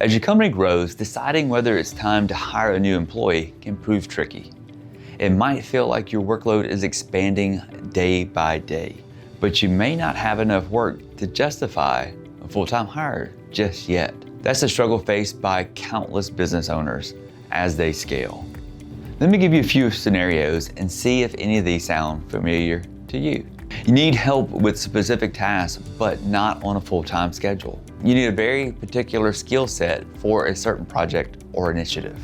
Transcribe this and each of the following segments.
As your company grows, deciding whether it's time to hire a new employee can prove tricky. It might feel like your workload is expanding day by day, but you may not have enough work to justify a full-time hire just yet. That's a struggle faced by countless business owners as they scale. Let me give you a few scenarios and see if any of these sound familiar to you. You need help with specific tasks, but not on a full-time schedule. You need a very particular skill set for a certain project or initiative.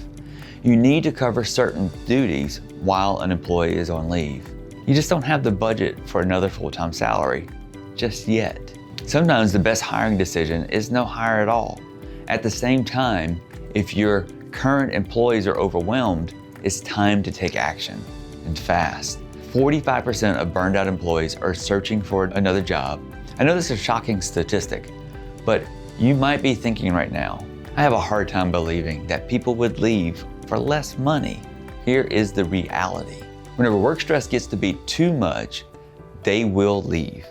You need to cover certain duties while an employee is on leave. You just don't have the budget for another full-time salary just yet. Sometimes the best hiring decision is no hire at all. At the same time, if your current employees are overwhelmed, it's time to take action, and fast. 45% of burned out employees are searching for another job. I know this is a shocking statistic, but you might be thinking right now, I have a hard time believing that people would leave for less money. Here is the reality. Whenever work stress gets to be too much, they will leave,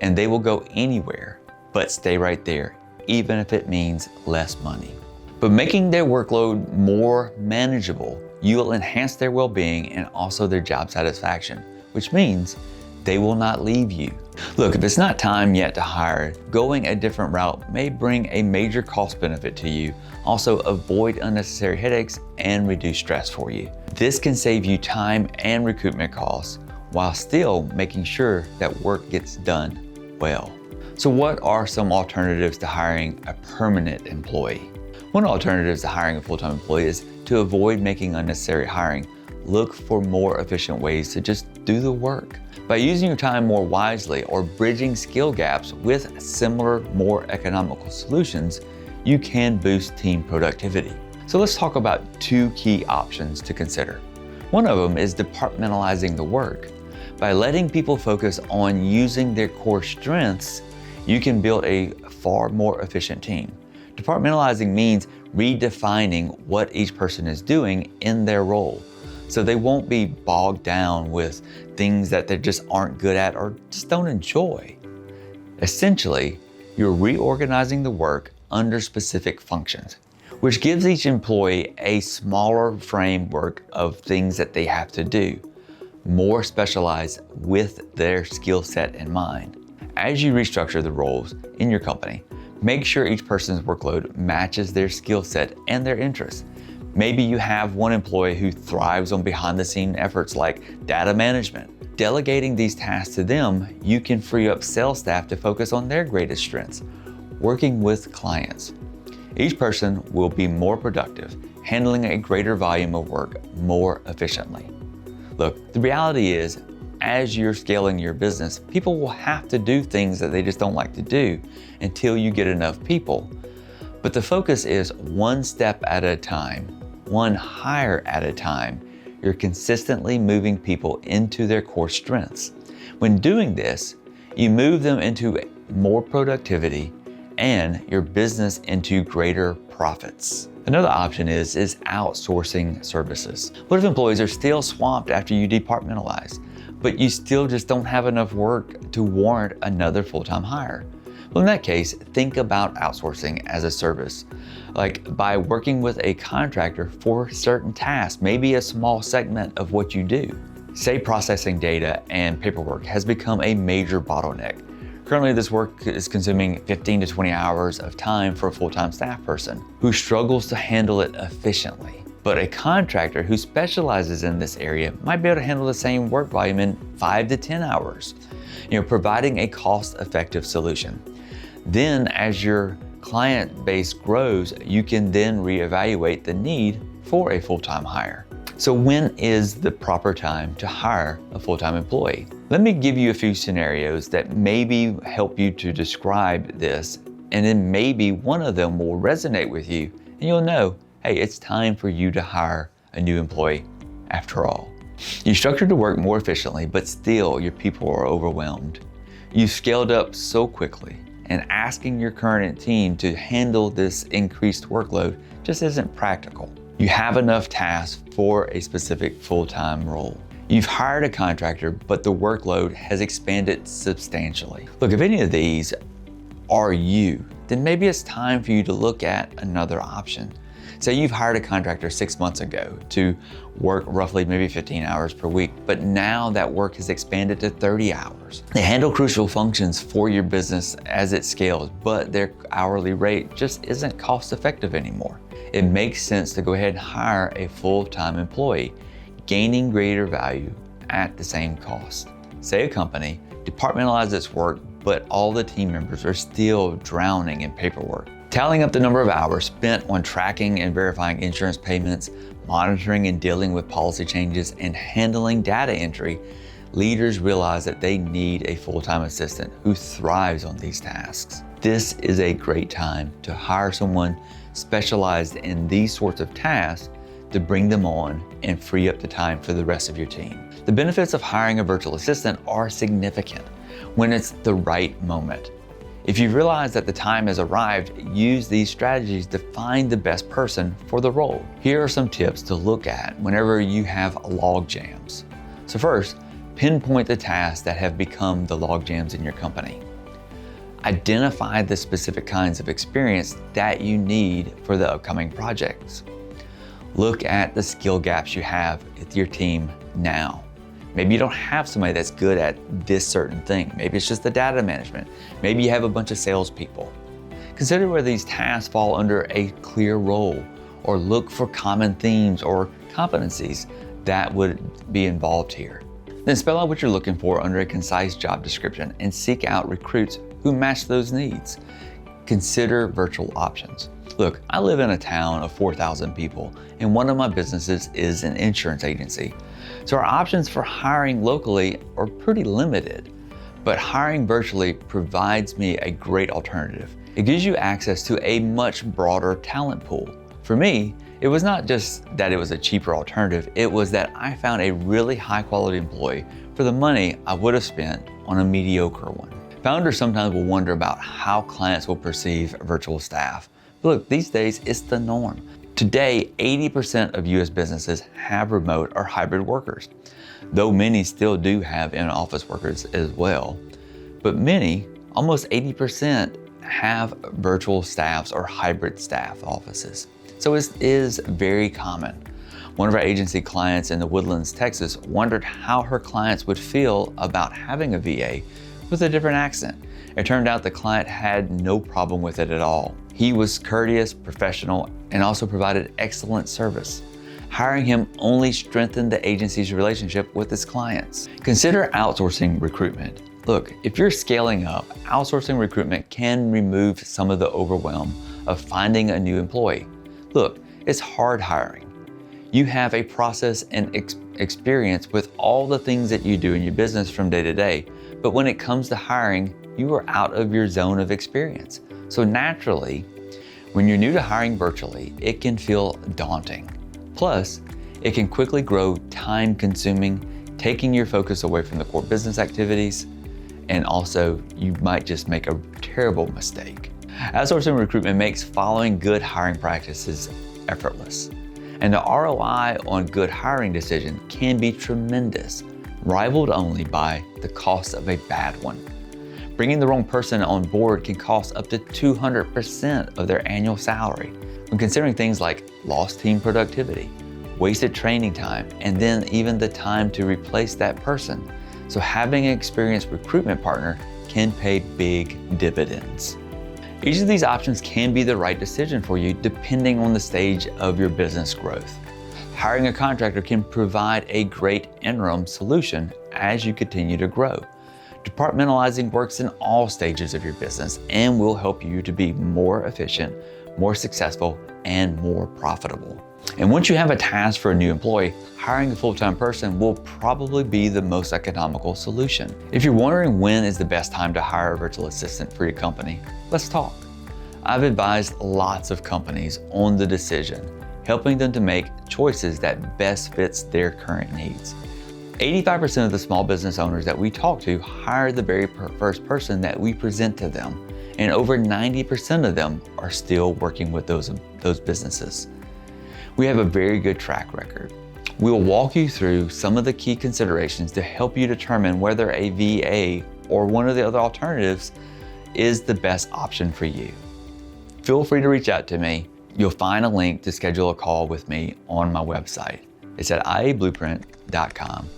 and they will go anywhere but stay right there, even if it means less money. But making their workload more manageable, you will enhance their well-being and also their job satisfaction, which means they will not leave you. Look, if it's not time yet to hire, going a different route may bring a major cost benefit to you, also avoid unnecessary headaches and reduce stress for you. This can save you time and recruitment costs while still making sure that work gets done well. So what are some alternatives to hiring a permanent employee? One alternative to hiring a full-time employee is to avoid making unnecessary hiring. Look for more efficient ways to just do the work. By using your time more wisely or bridging skill gaps with similar, more economical solutions, you can boost team productivity. So let's talk about two key options to consider. One of them is departmentalizing the work. By letting people focus on using their core strengths, you can build a far more efficient team. Departmentalizing means redefining what each person is doing in their role, so they won't be bogged down with things that they just aren't good at or just don't enjoy. Essentially, you're reorganizing the work under specific functions, which gives each employee a smaller framework of things that they have to do, more specialized with their skill set in mind. As you restructure the roles in your company, make sure each person's workload matches their skill set and their interests. Maybe you have one employee who thrives on behind-the-scenes efforts like data management. Delegating these tasks to them, you can free up sales staff to focus on their greatest strengths, working with clients. Each person will be more productive, handling a greater volume of work more efficiently. Look, the reality is, as you're scaling your business, people will have to do things that they just don't like to do until you get enough people. But the focus is one step at a time, one hire at a time. You're consistently moving people into their core strengths. When doing this, you move them into more productivity and your business into greater profits. Another option is outsourcing services. What if employees are still swamped after you departmentalize, but you still just don't have enough work to warrant another full-time hire? Well, in that case, think about outsourcing as a service, like by working with a contractor for certain tasks, maybe a small segment of what you do. Say processing data and paperwork has become a major bottleneck. Currently, this work is consuming 15 to 20 hours of time for a full-time staff person who struggles to handle it efficiently. But a contractor who specializes in this area might be able to handle the same work volume in 5 to 10 hours, providing a cost-effective solution. Then, as your client base grows, you can then reevaluate the need for a full-time hire. So when is the proper time to hire a full-time employee? Let me give you a few scenarios that maybe help you to describe this, and then maybe one of them will resonate with you, and you'll know, hey, it's time for you to hire a new employee after all. You structured the work more efficiently, but still your people are overwhelmed. You scaled up so quickly, and asking your current team to handle this increased workload just isn't practical. You have enough tasks for a specific full-time role. You've hired a contractor, but the workload has expanded substantially. Look, if any of these are you, then maybe it's time for you to look at another option. Say you've hired a contractor 6 months ago to work roughly maybe 15 hours per week, but now that work has expanded to 30 hours. They handle crucial functions for your business as it scales, but their hourly rate just isn't cost effective anymore. It makes sense to go ahead and hire a full-time employee, gaining greater value at the same cost. Say a company departmentalizes its work, but all the team members are still drowning in paperwork. Tallying up the number of hours spent on tracking and verifying insurance payments, monitoring and dealing with policy changes, and handling data entry, leaders realize that they need a full-time assistant who thrives on these tasks. This is a great time to hire someone specialized in these sorts of tasks to bring them on and free up the time for the rest of your team. The benefits of hiring a virtual assistant are significant when it's the right moment. If you realize that the time has arrived, use these strategies to find the best person for the role. Here are some tips to look at whenever you have log jams. So first, pinpoint the tasks that have become the log jams in your company. Identify the specific kinds of experience that you need for the upcoming projects. Look at the skill gaps you have with your team now. Maybe you don't have somebody that's good at this certain thing. Maybe it's just the data management. Maybe you have a bunch of salespeople. Consider where these tasks fall under a clear role, or look for common themes or competencies that would be involved here. Then spell out what you're looking for under a concise job description and seek out recruits who match those needs. Consider virtual options. Look, I live in a town of 4,000 people, and one of my businesses is an insurance agency. So our options for hiring locally are pretty limited, but hiring virtually provides me a great alternative. It gives you access to a much broader talent pool. For me, it was not just that it was a cheaper alternative, it was that I found a really high quality employee for the money I would have spent on a mediocre one. Founders sometimes will wonder about how clients will perceive virtual staff. But look, these days it's the norm. Today, 80% of US businesses have remote or hybrid workers, though many still do have in-office workers as well. But many, almost 80%, have virtual staffs or hybrid staff offices. So it is very common. One of our agency clients in the Woodlands, Texas, wondered how her clients would feel about having a VA with a different accent. It turned out the client had no problem with it at all. He was courteous, professional, and also provided excellent service. Hiring him only strengthened the agency's relationship with its clients. Consider outsourcing recruitment. Look, if you're scaling up, outsourcing recruitment can remove some of the overwhelm of finding a new employee. Look, it's hard hiring. You have a process and experience with all the things that you do in your business from day to day, but when it comes to hiring, you are out of your zone of experience. So naturally, when you're new to hiring virtually, it can feel daunting. Plus, it can quickly grow time-consuming, taking your focus away from the core business activities, and also you might just make a terrible mistake. Outsourcing recruitment makes following good hiring practices effortless, and the ROI on good hiring decision can be tremendous, rivaled only by the cost of a bad one. Bringing the wrong person on board can cost up to 200% of their annual salary. When considering things like lost team productivity, wasted training time, and then even the time to replace that person. So having an experienced recruitment partner can pay big dividends. Each of these options can be the right decision for you depending on the stage of your business growth. Hiring a contractor can provide a great interim solution as you continue to grow. Departmentalizing works in all stages of your business and will help you to be more efficient, more successful, and more profitable. And once you have a task for a new employee, hiring a full-time person will probably be the most economical solution. If you're wondering when is the best time to hire a virtual assistant for your company, let's talk. I've advised lots of companies on the decision, helping them to make choices that best fits their current needs. 85% of the small business owners that we talk to hire the very first person that we present to them, and over 90% of them are still working with those businesses. We have a very good track record. We will walk you through some of the key considerations to help you determine whether a VA or one of the other alternatives is the best option for you. Feel free to reach out to me. You'll find a link to schedule a call with me on my website. It's at iablueprint.com.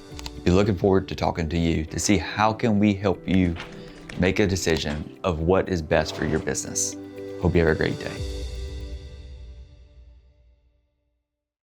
Be looking forward to talking to you to see how can we help you make a decision of what is best for your business. Hope you have a great day.